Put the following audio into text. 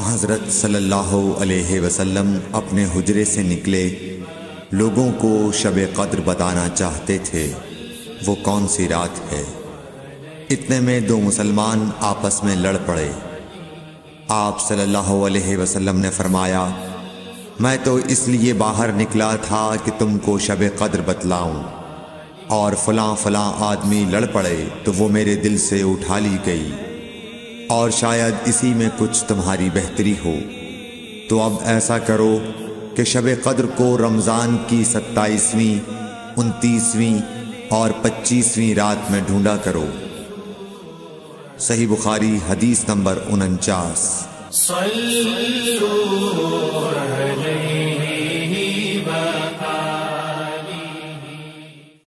हज़रत सल्लल्लाहु अलैहि वसल्लम अपने हुजरे से निकले, लोगों को शब कद्र बताना चाहते थे वो कौन सी रात है। इतने में दो मुसलमान आपस में लड़ पड़े। आप सल्लल्लाहु अलैहि वसल्लम ने फरमाया, मैं तो इसलिए बाहर निकला था कि तुमको शब कद्र बतलाऊं, और फलां फलां आदमी लड़ पड़े तो वो मेरे दिल से उठा ली गई, और शायद इसी में कुछ तुम्हारी बेहतरी हो। तो अब ऐसा करो कि शब कद्र को रमज़ान की 27वीं, 29वीं और 25वीं रात में ढूंढा करो। सही बुखारी हदीस नंबर 49।